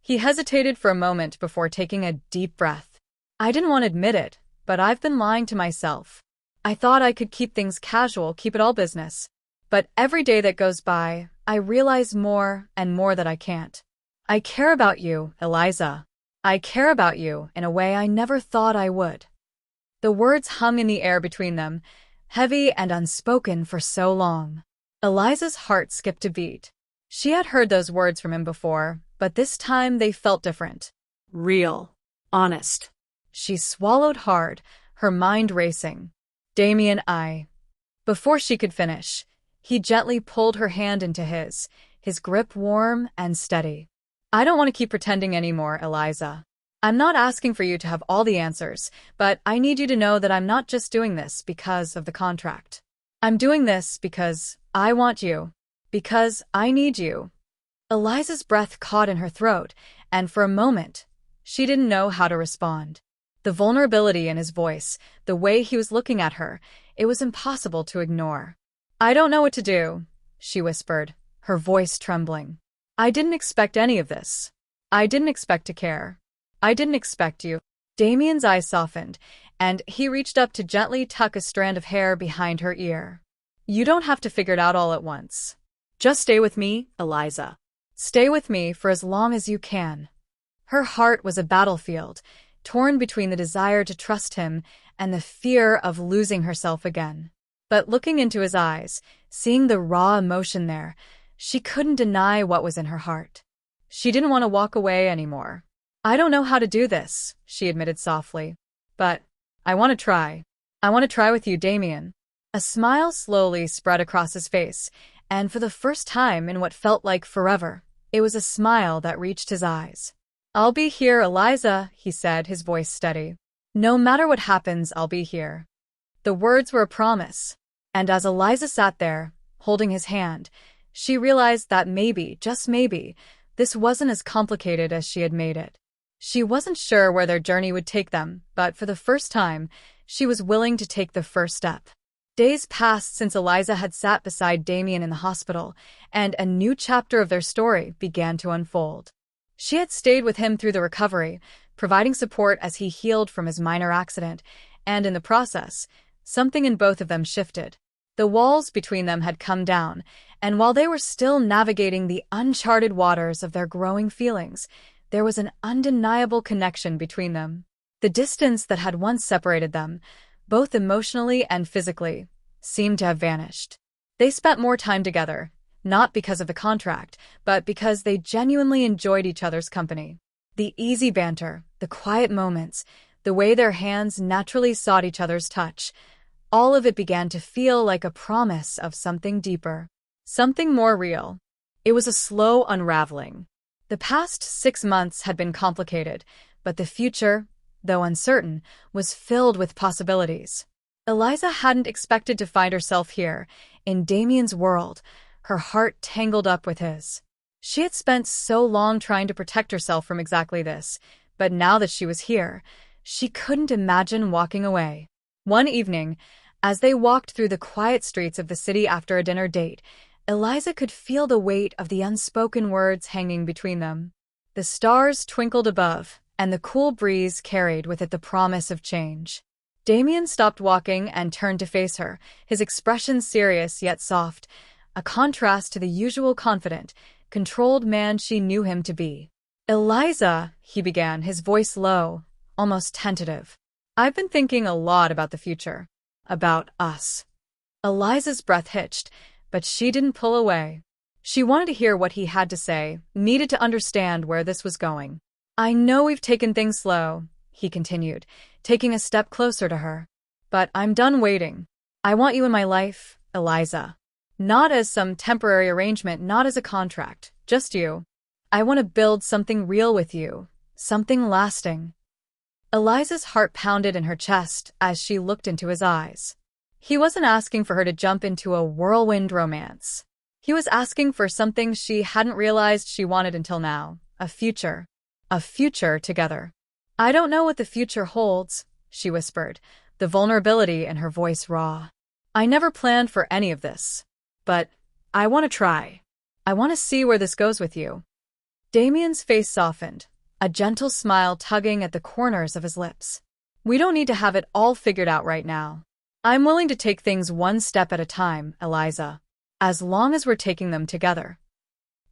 He hesitated for a moment before taking a deep breath. "I didn't want to admit it, but I've been lying to myself. I thought I could keep things casual, keep it all business. But every day that goes by, I realize more and more that I can't. I care about you, Eliza. I care about you in a way I never thought I would." The words hung in the air between them, heavy and unspoken for so long. Eliza's heart skipped a beat. She had heard those words from him before, but this time they felt different. Real. Honest. She swallowed hard, her mind racing. "Damien, Before she could finish, he gently pulled her hand into his grip warm and steady. "I don't want to keep pretending anymore, Eliza. I'm not asking for you to have all the answers, but I need you to know that I'm not just doing this because of the contract. I'm doing this because I want you. Because I need you." Eliza's breath caught in her throat, and for a moment, she didn't know how to respond. The vulnerability in his voice, the way he was looking at her, it was impossible to ignore. "I don't know what to do," she whispered, her voice trembling. "I didn't expect any of this. I didn't expect to care. I didn't expect you." Damien's eyes softened, and he reached up to gently tuck a strand of hair behind her ear. "You don't have to figure it out all at once. Just stay with me, Eliza. Stay with me for as long as you can." Her heart was a battlefield, torn between the desire to trust him and the fear of losing herself again. But looking into his eyes, seeing the raw emotion there, she couldn't deny what was in her heart. She didn't want to walk away anymore. "I don't know how to do this," she admitted softly. "But I want to try. I want to try with you, Damien." A smile slowly spread across his face, and for the first time in what felt like forever, it was a smile that reached his eyes. "I'll be here, Eliza," he said, his voice steady. "No matter what happens, I'll be here." The words were a promise, and as Eliza sat there, holding his hand, she realized that maybe, just maybe, this wasn't as complicated as she had made it. She wasn't sure where their journey would take them, but for the first time, she was willing to take the first step. Days passed since Eliza had sat beside Damien in the hospital, and a new chapter of their story began to unfold. She had stayed with him through the recovery, providing support as he healed from his minor accident, and in the process, something in both of them shifted. The walls between them had come down, And while they were still navigating the uncharted waters of their growing feelings, there was an undeniable connection between them. The distance that had once separated them, both emotionally and physically, seemed to have vanished. They spent more time together, not because of the contract, but because they genuinely enjoyed each other's company. The easy banter, the quiet moments, the way their hands naturally sought each other's touch, all of it began to feel like a promise of something deeper, something more real. It was a slow unraveling. The past 6 months had been complicated, but the future, though uncertain, was filled with possibilities. Eliza hadn't expected to find herself here, in Damien's world, her heart tangled up with his. She had spent so long trying to protect herself from exactly this, but now that she was here, she couldn't imagine walking away. One evening, as they walked through the quiet streets of the city after a dinner date, Eliza could feel the weight of the unspoken words hanging between them. The stars twinkled above, and the cool breeze carried with it the promise of change. Damien stopped walking and turned to face her, his expression serious yet soft, a contrast to the usual confident, controlled man she knew him to be. "Eliza," he began, his voice low, almost tentative. "I've been thinking a lot about the future. About us." Eliza's breath hitched, but she didn't pull away. She wanted to hear what he had to say, needed to understand where this was going. "I know we've taken things slow," he continued, taking a step closer to her. "But I'm done waiting. I want you in my life, Eliza. Not as some temporary arrangement, not as a contract, just you. I want to build something real with you, something lasting." Eliza's heart pounded in her chest as she looked into his eyes. He wasn't asking for her to jump into a whirlwind romance. He was asking for something she hadn't realized she wanted until now, a future. A future together. "I don't know what the future holds," she whispered, the vulnerability in her voice raw. "I never planned for any of this. But I want to try. I want to see where this goes with you." Damien's face softened, a gentle smile tugging at the corners of his lips. "We don't need to have it all figured out right now. I'm willing to take things one step at a time, Eliza, as long as we're taking them together."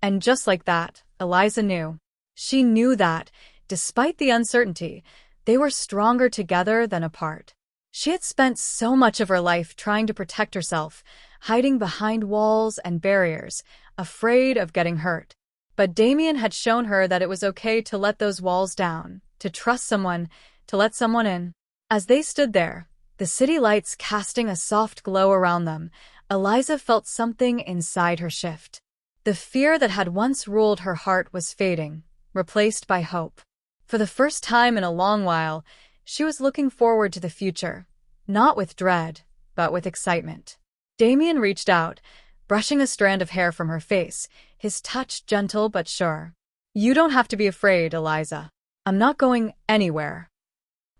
And just like that, Eliza knew. She knew that, despite the uncertainty, they were stronger together than apart. She had spent so much of her life trying to protect herself, hiding behind walls and barriers, afraid of getting hurt. But Damien had shown her that it was okay to let those walls down, to trust someone, to let someone in. As they stood there, the city lights casting a soft glow around them, Eliza felt something inside her shift. The fear that had once ruled her heart was fading, replaced by hope. For the first time in a long while, she was looking forward to the future, not with dread, but with excitement. Damien reached out, brushing a strand of hair from her face, his touch gentle but sure. "You don't have to be afraid, Eliza. I'm not going anywhere."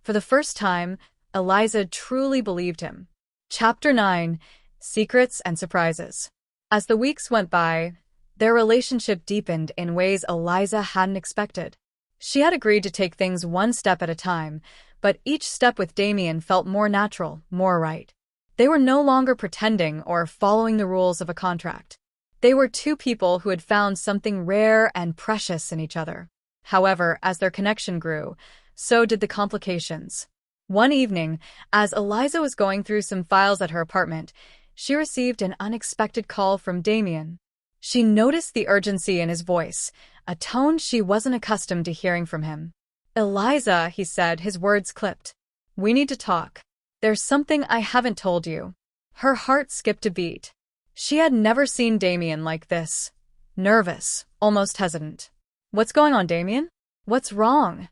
For the first time, Eliza truly believed him. Chapter 9: Secrets and Surprises. As the weeks went by, their relationship deepened in ways Eliza hadn't expected. She had agreed to take things one step at a time, but each step with Damien felt more natural, more right. They were no longer pretending or following the rules of a contract. They were two people who had found something rare and precious in each other. However, as their connection grew, so did the complications. One evening, as Eliza was going through some files at her apartment, she received an unexpected call from Damien. She noticed the urgency in his voice, a tone she wasn't accustomed to hearing from him. "Eliza," he said, his words clipped. "We need to talk. There's something I haven't told you." Her heart skipped a beat. She had never seen Damien like this. Nervous, almost hesitant. "What's going on, Damien? What's wrong?"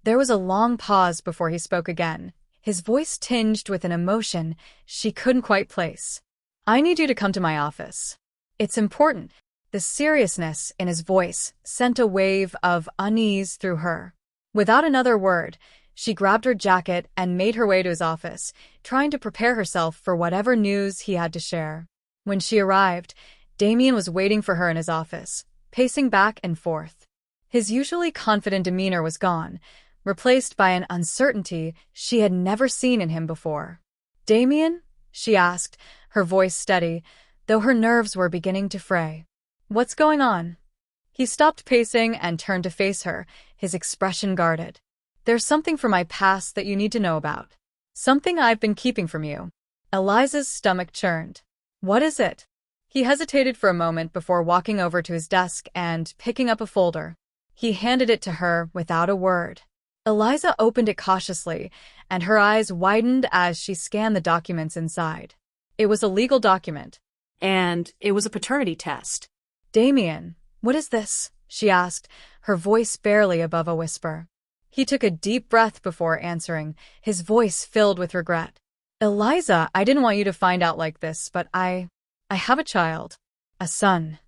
There was a long pause before he spoke again, his voice tinged with an emotion she couldn't quite place. "I need you to come to my office. It's important." The seriousness in his voice sent a wave of unease through her. Without another word, she grabbed her jacket and made her way to his office, trying to prepare herself for whatever news he had to share. When she arrived, Damien was waiting for her in his office, pacing back and forth. His usually confident demeanor was gone, replaced by an uncertainty she had never seen in him before. "Damien?" she asked, her voice steady, though her nerves were beginning to fray. "What's going on?" He stopped pacing and turned to face her, his expression guarded. "There's something from my past that you need to know about. Something I've been keeping from you." Eliza's stomach churned. "What is it?" He hesitated for a moment before walking over to his desk and picking up a folder. He handed it to her without a word. Eliza opened it cautiously, and her eyes widened as she scanned the documents inside. It was a legal document. And it was a paternity test. "Damien, what is this?" she asked, her voice barely above a whisper. He took a deep breath before answering, his voice filled with regret. "Eliza, I didn't want you to find out like this, but I have a child. A son."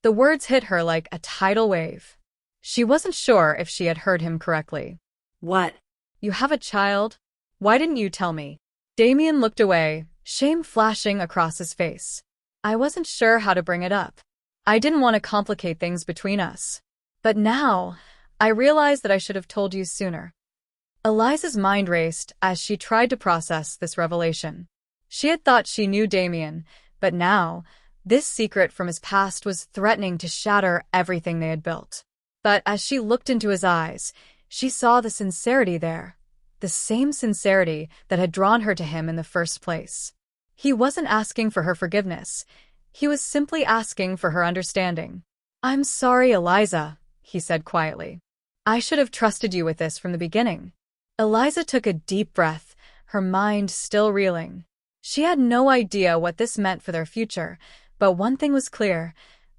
The words hit her like a tidal wave. She wasn't sure if she had heard him correctly. What? "You have a child? Why didn't you tell me?" Damien looked away, shame flashing across his face. "I wasn't sure how to bring it up. I didn't want to complicate things between us. But now, I realize that I should have told you sooner." Eliza's mind raced as she tried to process this revelation. She had thought she knew Damien, but now, this secret from his past was threatening to shatter everything they had built. But as she looked into his eyes, she saw the sincerity there, the same sincerity that had drawn her to him in the first place. He wasn't asking for her forgiveness. He was simply asking for her understanding. "I'm sorry, Eliza," he said quietly. "I should have trusted you with this from the beginning." Eliza took a deep breath, her mind still reeling. She had no idea what this meant for their future, but one thing was clear: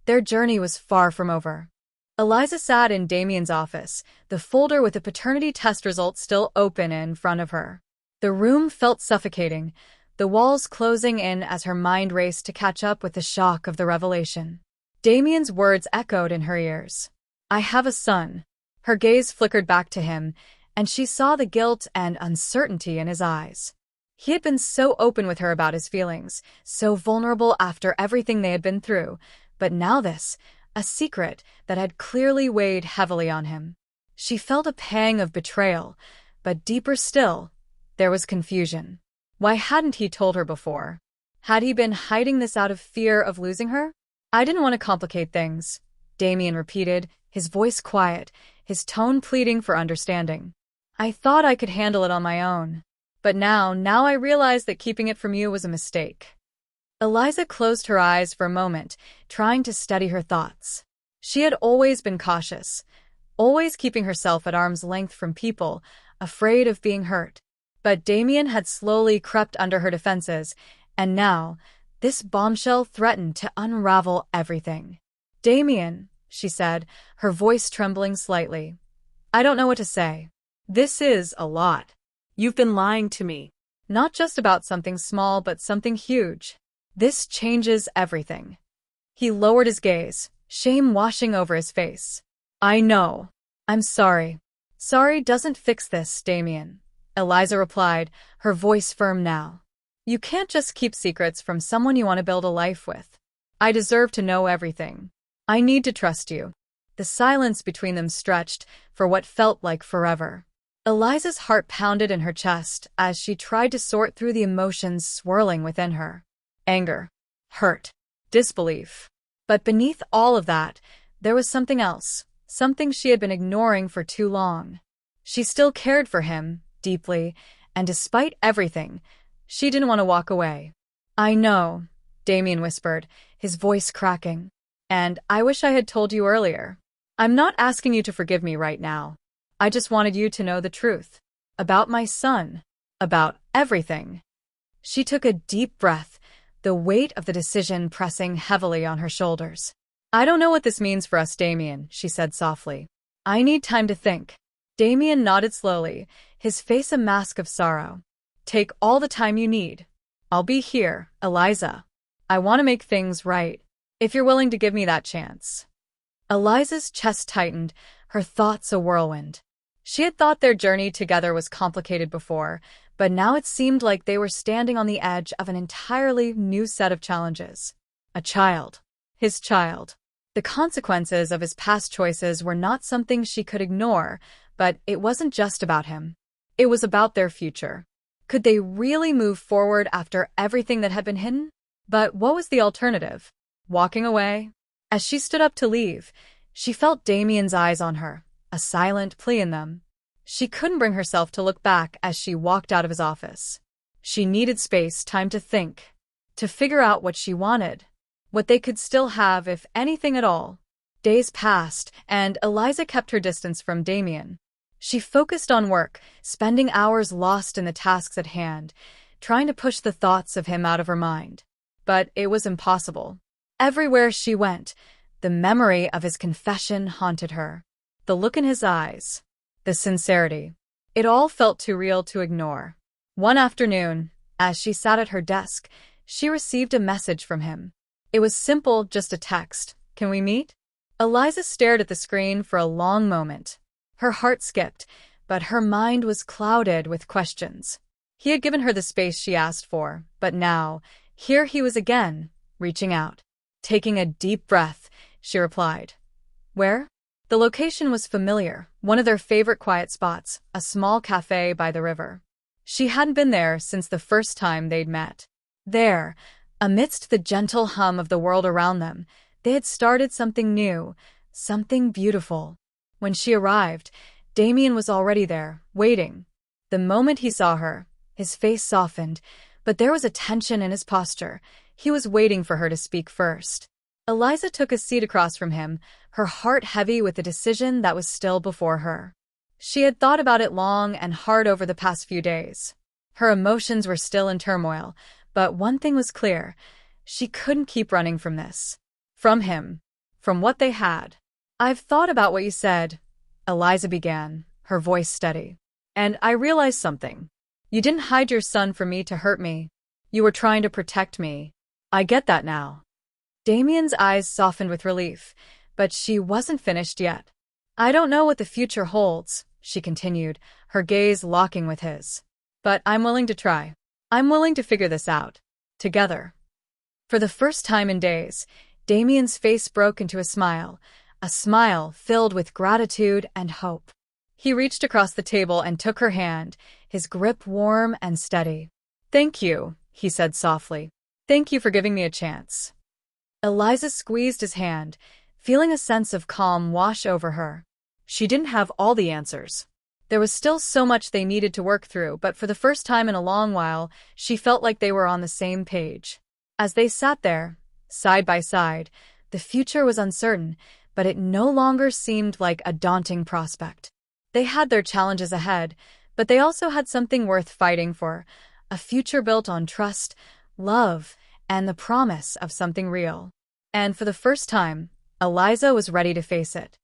their journey was far from over. Eliza sat in Damien's office, the folder with the paternity test results still open in front of her. The room felt suffocating, the walls closing in as her mind raced to catch up with the shock of the revelation. Damien's words echoed in her ears. "I have a son." Her gaze flickered back to him, and she saw the guilt and uncertainty in his eyes. He had been so open with her about his feelings, so vulnerable after everything they had been through, but now this, a secret that had clearly weighed heavily on him. She felt a pang of betrayal, but deeper still, there was confusion. Why hadn't he told her before? Had he been hiding this out of fear of losing her? "I didn't want to complicate things," Damien repeated, his voice quiet, his tone pleading for understanding. "I thought I could handle it on my own. But now I realize that keeping it from you was a mistake." Eliza closed her eyes for a moment, trying to steady her thoughts. She had always been cautious, always keeping herself at arm's length from people, afraid of being hurt. But Damien had slowly crept under her defenses, and now, this bombshell threatened to unravel everything. "Damien," she said, her voice trembling slightly. "I don't know what to say. This is a lot. You've been lying to me." Not just about something small, but something huge. This changes everything." He lowered his gaze, shame washing over his face. "I know. I'm sorry." "Sorry doesn't fix this, Damien," Eliza replied, her voice firm now. "You can't just keep secrets from someone you want to build a life with. I deserve to know everything. I need to trust you." The silence between them stretched for what felt like forever. Eliza's heart pounded in her chest as she tried to sort through the emotions swirling within her. Anger, hurt, disbelief. But beneath all of that, there was something else, something she had been ignoring for too long. She still cared for him, deeply, and despite everything, she didn't want to walk away. "I know," Damien whispered, his voice cracking. "And I wish I had told you earlier. I'm not asking you to forgive me right now. I just wanted you to know the truth. About my son. About everything." She took a deep breath, the weight of the decision pressing heavily on her shoulders. "I don't know what this means for us, Damien," she said softly. "I need time to think." Damien nodded slowly, his face a mask of sorrow. "Take all the time you need. I'll be here, Eliza. I want to make things right, if you're willing to give me that chance." Eliza's chest tightened, her thoughts a whirlwind. She had thought their journey together was complicated before, but now it seemed like they were standing on the edge of an entirely new set of challenges. A child. His child. The consequences of his past choices were not something she could ignore, but it wasn't just about him. It was about their future. Could they really move forward after everything that had been hidden? But what was the alternative? Walking away? As she stood up to leave, she felt Damien's eyes on her, a silent plea in them. She couldn't bring herself to look back as she walked out of his office. She needed space, time to think, to figure out what she wanted, what they could still have, if anything at all. Days passed, and Eliza kept her distance from Damien. She focused on work, spending hours lost in the tasks at hand, trying to push the thoughts of him out of her mind. But it was impossible. Everywhere she went, the memory of his confession haunted her. The look in his eyes, the sincerity. It all felt too real to ignore. One afternoon, as she sat at her desk, she received a message from him. It was simple, just a text. "Can we meet?" Eliza stared at the screen for a long moment. Her heart skipped, but her mind was clouded with questions. He had given her the space she asked for, but now, here he was again, reaching out. Taking a deep breath, she replied. "Where?" The location was familiar, one of their favorite quiet spots, a small cafe by the river. She hadn't been there since the first time they'd met. There, amidst the gentle hum of the world around them, they had started something new, something beautiful. When she arrived, Damien was already there, waiting. The moment he saw her, his face softened, but there was a tension in his posture. He was waiting for her to speak first. Eliza took a seat across from him, her heart heavy with the decision that was still before her. She had thought about it long and hard over the past few days. Her emotions were still in turmoil, but one thing was clear. She couldn't keep running from this. From him. From what they had. "I've thought about what you said," Eliza began, her voice steady. "And I realized something. You didn't hide your son from me to hurt me. You were trying to protect me. I get that now." Damien's eyes softened with relief, but she wasn't finished yet. "I don't know what the future holds," she continued, her gaze locking with his. "But I'm willing to try. I'm willing to figure this out. Together." For the first time in days, Damien's face broke into a smile filled with gratitude and hope. He reached across the table and took her hand, his grip warm and steady. "Thank you," he said softly. "Thank you for giving me a chance." Eliza squeezed his hand, feeling a sense of calm wash over her. She didn't have all the answers. There was still so much they needed to work through, but for the first time in a long while, she felt like they were on the same page. As they sat there, side by side, the future was uncertain, but it no longer seemed like a daunting prospect. They had their challenges ahead, but they also had something worth fighting for, a future built on trust, love, and the promise of something real. And for the first time, Eliza was ready to face it.